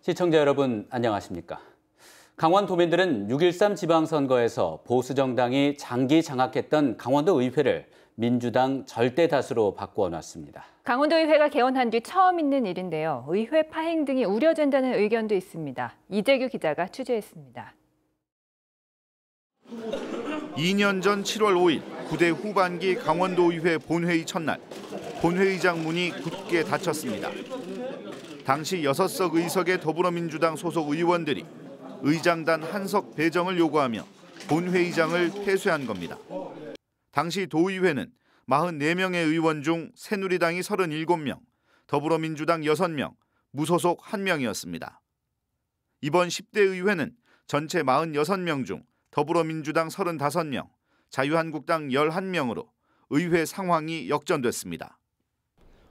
시청자 여러분 안녕하십니까? 강원도민들은 6.13 지방선거에서 보수정당이 장기 장악했던 강원도 의회를 민주당 절대 다수로 바꾸어놨습니다. 강원도 의회가 개원한 뒤 처음 있는 일인데요. 의회 파행 등이 우려된다는 의견도 있습니다. 이재규 기자가 취재했습니다. 2년 전 7월 5일 9대 후반기 강원도 의회 본회의 첫날 본회의장 문이 굳게 닫혔습니다. 당시 6석 의석의 더불어민주당 소속 의원들이 의장단 한석 배정을 요구하며 본회의장을 폐쇄한 겁니다. 당시 도의회는 44명의 의원 중 새누리당이 37명, 더불어민주당 6명, 무소속 1명이었습니다. 이번 10대 의회는 전체 46명 중 더불어민주당 35명, 자유한국당 11명으로 의회 상황이 역전됐습니다.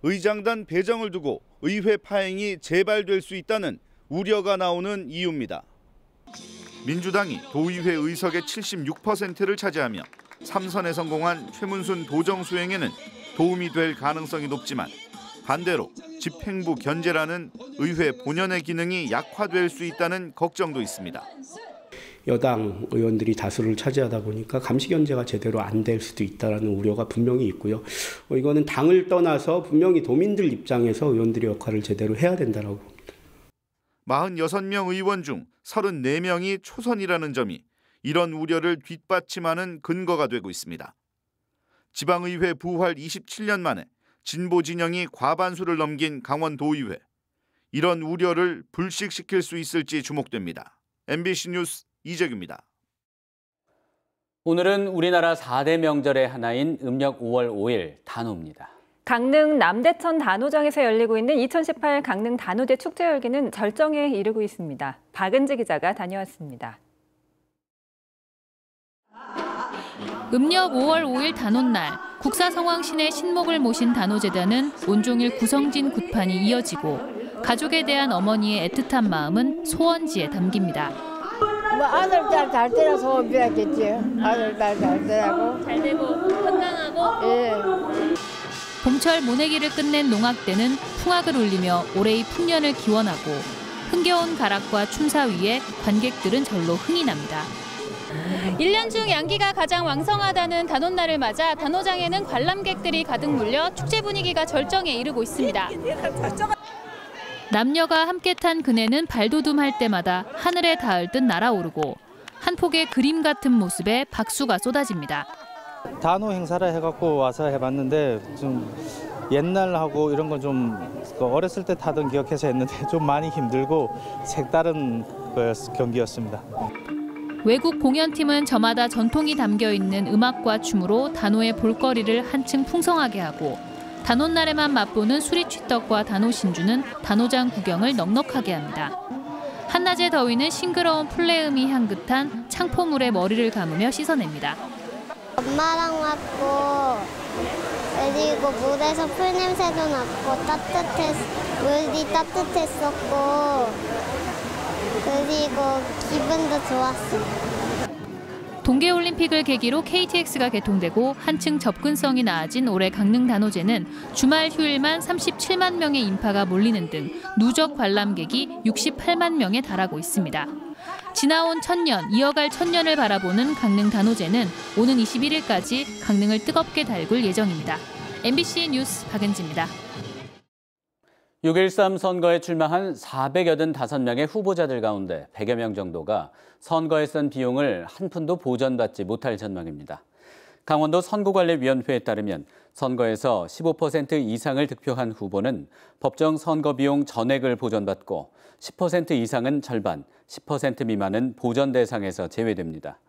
의장단 배정을 두고 의회 파행이 재발될 수 있다는 우려가 나오는 이유입니다. 민주당이 도의회 의석의 76%를 차지하며 3선에 성공한 최문순 도정 수행에는 도움이 될 가능성이 높지만 반대로 집행부 견제라는 의회 본연의 기능이 약화될 수 있다는 걱정도 있습니다. 여당 의원들이 다수를 차지하다 보니까 감시 견제가 제대로 안 될 수도 있다는 우려가 분명히 있고요. 이거는 당을 떠나서 분명히 도민들 입장에서 의원들의 역할을 제대로 해야 된다고 봅니다. 46명 의원 중 34명이 초선이라는 점이 이런 우려를 뒷받침하는 근거가 되고 있습니다. 지방의회 부활 27년 만에 진보 진영이 과반수를 넘긴 강원도의회. 이런 우려를 불식시킬 수 있을지 주목됩니다. MBC 뉴스 이재규입니다. 오늘은 우리나라 4대 명절의 하나인 음력 5월 5일 단오입니다. 강릉 남대천 단오장에서 열리고 있는 2018 강릉 단오제 축제 열기는 절정에 이르고 있습니다. 박은지 기자가 다녀왔습니다. 음력 5월 5일 단오날 국사성황신의 신목을 모신 단오제단은 온종일 구성진 굿판이 이어지고 가족에 대한 어머니의 애틋한 마음은 소원지에 담깁니다. 아들 딸 잘 되라 소원 빌었겠지. 아들 딸 잘 되라고. 잘 되고 건강하고. 예. 봄철 모내기를 끝낸 농악대는 풍악을 울리며 올해의 풍년을 기원하고 흥겨운 가락과 춤사 위에 관객들은 절로 흥이 납니다. 1년 중 양기가 가장 왕성하다는 단오날을 맞아 단오장에는 관람객들이 가득 몰려 축제 분위기가 절정에 이르고 있습니다. 남녀가 함께 탄 그네는 발돋움할 때마다 하늘에 닿을 듯 날아오르고 한 폭의 그림 같은 모습에 박수가 쏟아집니다. 단오 행사를 해갖고 와서 해봤는데 좀 옛날하고 이런 건 좀 어렸을 때 타던 기억해서 했는데 좀 많이 힘들고 색다른 경기였습니다. 외국 공연팀은 저마다 전통이 담겨있는 음악과 춤으로 단오의 볼거리를 한층 풍성하게 하고 단오날에만 맛보는 수리취떡과 단오신주는 단오장 구경을 넉넉하게 합니다. 한낮의 더위는 싱그러운 풀레음이 향긋한 창포물에 머리를 감으며 씻어냅니다. 엄마랑 왔고 그리고 물에서 풀냄새도 났고 물이 따뜻했었고 그리고 기분도 좋았어요. 동계올림픽을 계기로 KTX가 개통되고 한층 접근성이 나아진 올해 강릉 단오제는 주말 휴일만 37만 명의 인파가 몰리는 등 누적 관람객이 68만 명에 달하고 있습니다. 지나온 천년, 이어갈 천년을 바라보는 강릉 단오제는 오는 21일까지 강릉을 뜨겁게 달굴 예정입니다. MBC 뉴스 박은지입니다. 6.13 선거에 출마한 485명의 후보자들 가운데 100여 명 정도가 선거에 쓴 비용을 한 푼도 보전받지 못할 전망입니다. 강원도 선거관리위원회에 따르면 선거에서 15% 이상을 득표한 후보는 법정 선거비용 전액을 보전받고 10% 이상은 절반, 10% 미만은 보전 대상에서 제외됩니다.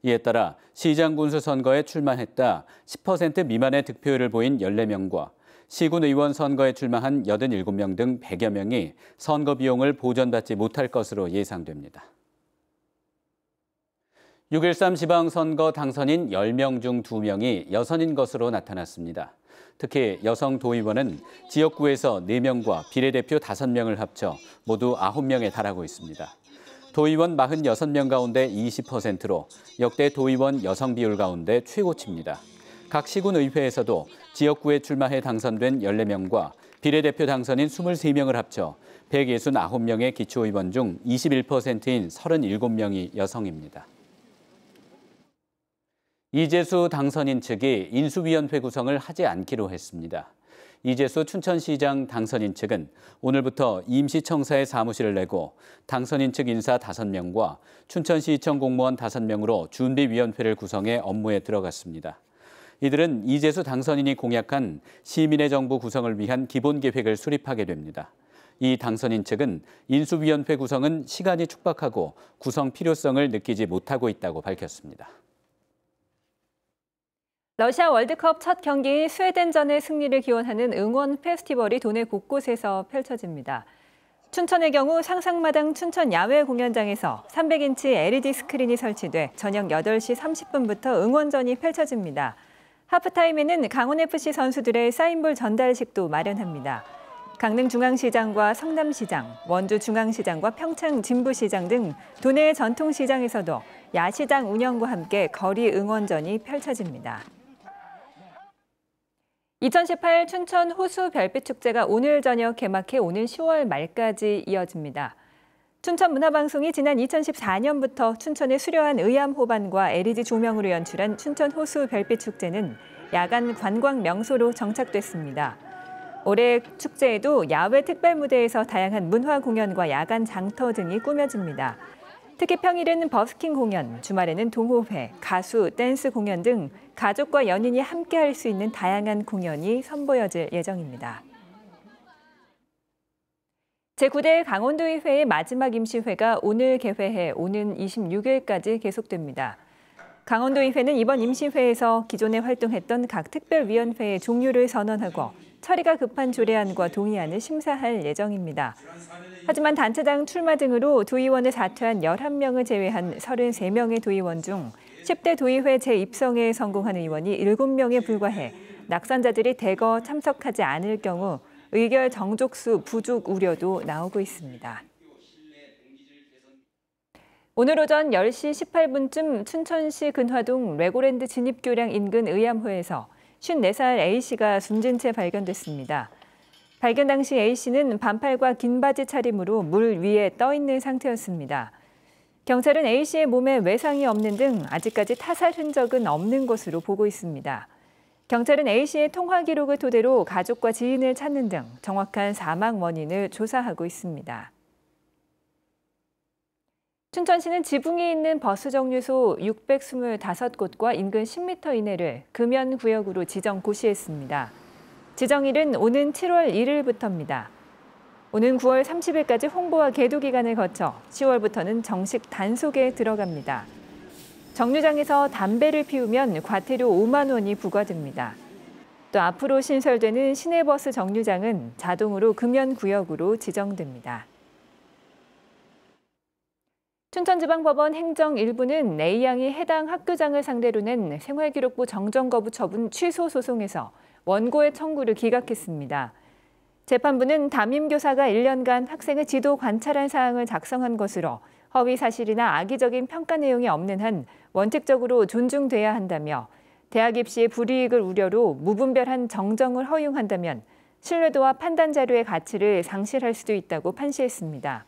이에 따라 시장 군수 선거에 출마했다 10% 미만의 득표율을 보인 14명과 시군 의원 선거에 출마한 87명 등 100여 명이 선거 비용을 보전받지 못할 것으로 예상됩니다. 6.13 지방선거 당선인 10명 중 2명이 여성인 것으로 나타났습니다. 특히 여성 도의원은 지역구에서 4명과 비례대표 5명을 합쳐 모두 9명에 달하고 있습니다. 도의원 46명 가운데 20%로 역대 도의원 여성 비율 가운데 최고치입니다. 각 시군의회에서도 지역구에 출마해 당선된 14명과 비례대표 당선인 23명을 합쳐 169명의 기초의원 중 21%인 37명이 여성입니다. 이재수 당선인 측이 인수위원회 구성을 하지 않기로 했습니다. 이재수 춘천시장 당선인 측은 오늘부터 임시청사에 사무실을 내고 당선인 측 인사 5명과 춘천시청 공무원 5명으로 준비위원회를 구성해 업무에 들어갔습니다. 이들은 이재수 당선인이 공약한 시민의 정부 구성을 위한 기본계획을 수립하게 됩니다. 이 당선인 측은 인수위원회 구성은 시간이 촉박하고 구성 필요성을 느끼지 못하고 있다고 밝혔습니다. 러시아 월드컵 첫 경기인 스웨덴전의 승리를 기원하는 응원 페스티벌이 도내 곳곳에서 펼쳐집니다. 춘천의 경우 상상마당 춘천 야외 공연장에서 300인치 LED 스크린이 설치돼 저녁 8시 30분부터 응원전이 펼쳐집니다. 하프타임에는 강원FC 선수들의 사인볼 전달식도 마련합니다. 강릉중앙시장과 성남시장, 원주중앙시장과 평창 진부시장 등 도내의 전통시장에서도 야시장 운영과 함께 거리 응원전이 펼쳐집니다. 2018 춘천 호수 별빛축제가 오늘 저녁 개막해 오는 10월 말까지 이어집니다. 춘천문화방송이 지난 2014년부터 춘천의 수려한 의암호반과 LED 조명으로 연출한 춘천 호수 별빛축제는 야간 관광 명소로 정착됐습니다. 올해 축제에도 야외 특별무대에서 다양한 문화 공연과 야간 장터 등이 꾸며집니다. 특히 평일에는 버스킹 공연, 주말에는 동호회, 가수, 댄스 공연 등 가족과 연인이 함께할 수 있는 다양한 공연이 선보여질 예정입니다. 제9대 강원도의회의 마지막 임시회가 오늘 개회해 오는 26일까지 계속됩니다. 강원도의회는 이번 임시회에서 기존에 활동했던 각 특별위원회의 종류를 선언하고 처리가 급한 조례안과 동의안을 심사할 예정입니다. 하지만 단체장 출마 등으로 도의원을 사퇴한 11명을 제외한 33명의 도의원 중 10대 도의회 재입성에 성공한 의원이 7명에 불과해 낙선자들이 대거 참석하지 않을 경우 의결 정족수 부족 우려도 나오고 있습니다. 오늘 오전 10시 18분쯤 춘천시 근화동 레고랜드 진입교량 인근 의암호에서 54살 A씨가 숨진 채 발견됐습니다. 발견 당시 A씨는 반팔과 긴 바지 차림으로 물 위에 떠 있는 상태였습니다. 경찰은 A씨의 몸에 외상이 없는 등 아직까지 타살 흔적은 없는 것으로 보고 있습니다. 경찰은 A씨의 통화 기록을 토대로 가족과 지인을 찾는 등 정확한 사망 원인을 조사하고 있습니다. 춘천시는 지붕이 있는 버스 정류소 625곳과 인근 10m 이내를 금연구역으로 지정 고시했습니다. 지정일은 오는 7월 1일부터입니다. 오는 9월 30일까지 홍보와 계도 기간을 거쳐 10월부터는 정식 단속에 들어갑니다. 정류장에서 담배를 피우면 과태료 5만 원이 부과됩니다. 또 앞으로 신설되는 시내버스 정류장은 자동으로 금연구역으로 지정됩니다. 춘천지방법원 행정 1부는 A양이 해당 학교장을 상대로 낸 생활기록부 정정 거부 처분 취소 소송에서 원고의 청구를 기각했습니다. 재판부는 담임교사가 1년간 학생의 지도 관찰한 사항을 작성한 것으로 허위 사실이나 악의적인 평가 내용이 없는 한 원칙적으로 존중돼야 한다며 대학 입시의 불이익을 우려로 무분별한 정정을 허용한다면 신뢰도와 판단 자료의 가치를 상실할 수도 있다고 판시했습니다.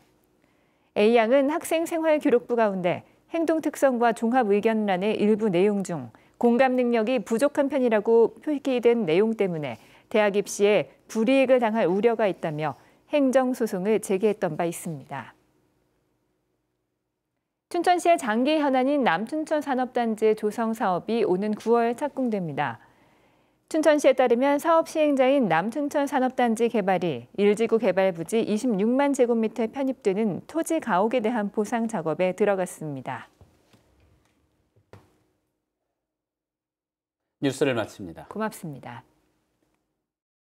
A양은 학생 생활 기록부 가운데 행동 특성과 종합 의견란의 일부 내용 중 공감 능력이 부족한 편이라고 표기된 내용 때문에 대학 입시에 불이익을 당할 우려가 있다며 행정소송을 제기했던 바 있습니다. 춘천시의 장기 현안인 남춘천 산업단지 조성 사업이 오는 9월 착공됩니다. 춘천시에 따르면 사업 시행자인 남춘천 산업단지 개발이 1지구 개발 부지 26만 제곱미터에 편입되는 토지 가옥에 대한 보상 작업에 들어갔습니다. 뉴스를 마칩니다. 고맙습니다.